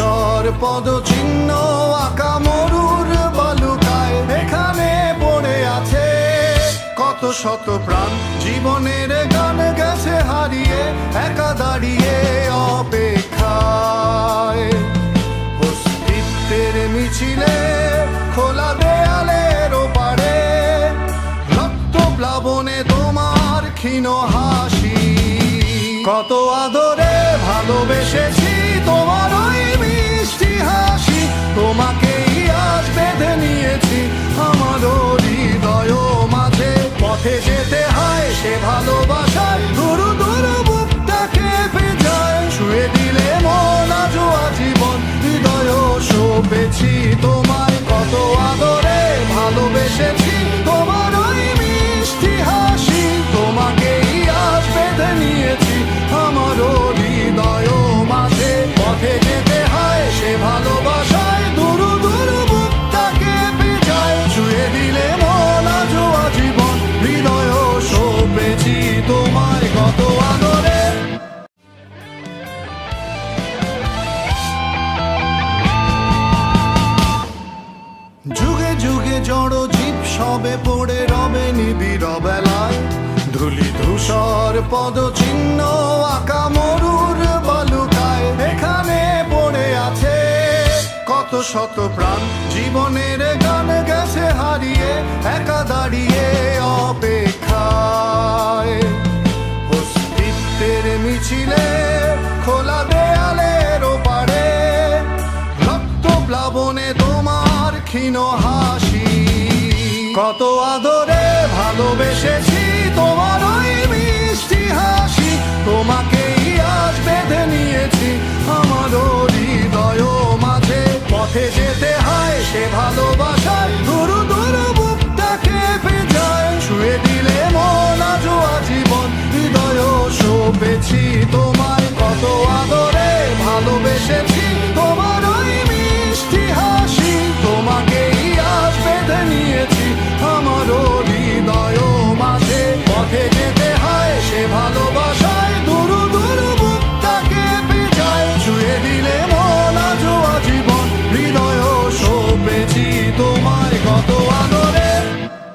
ধূসর পদচিহ্ন আঁকা মরুর বালুকায় এখানে পড়ে আছে কত শত প্রাণ। জীবনের গান গেছে হারিয়ে একা দাঁড়িয়ে অপেক্ষায়। অস্তিত্বের মিছিলে খোলা দেয়ালের ওপারে রক্ত প্লাবনে তোমার ক্ষীণ হাসি। কত আদরে ভালোবেসেছি তোমার ওই মিষ্টি হাসি। তোমাকেই আজ বেঁধে নিয়েছি আমার হৃদয় মাঝে। পথে যেতে হয় সে ভালোবাসায় দুরু দুরু বুকটা কেঁপে যায়। ছুঁয়ে দিলে মন আজও আজীবন হৃদয় সঁপেছি তোমায়। কত আদরে ভালোবেসেছি তোমার ওই মিষ্টি হাসি। তোমাকেই আজ বেঁধে নিয়েছি আমার হৃদয় মাঝে। পথে যেতে হয় সে ভালোবাসায় দুরু দুরু বুকটা কেঁপে যায়। ছুঁয়ে দিলে মন আজও আজীবন হৃদয় সঁপেছি তোমায়। কত আদরে যুগে যুগে জড় জীব সবে পড়ে রবে নিবিড় বেলায়। ধূলি ধূসর পদচিহ্ন আঁকা মরুর বালুকায় এখানে পড়ে আছে কত শত প্রাণ। জীবনের গান গেছে হারিয়ে একা দাঁড়িয়ে অপেক্ষায়। অস্তিত্বের মিছিলে খোলা দেয়ালের ওপারে রক্ত প্লাবনে তোমার ক্ষীণ হাসি। কত আদরে ভালোবেসেছি তোমার ওই মিষ্টি হাসি। তোমাকেই আজ বেঁধে নিয়েছি আমার হৃদয় মাঝে। পথে যেতে হয় সে ভালোবাসা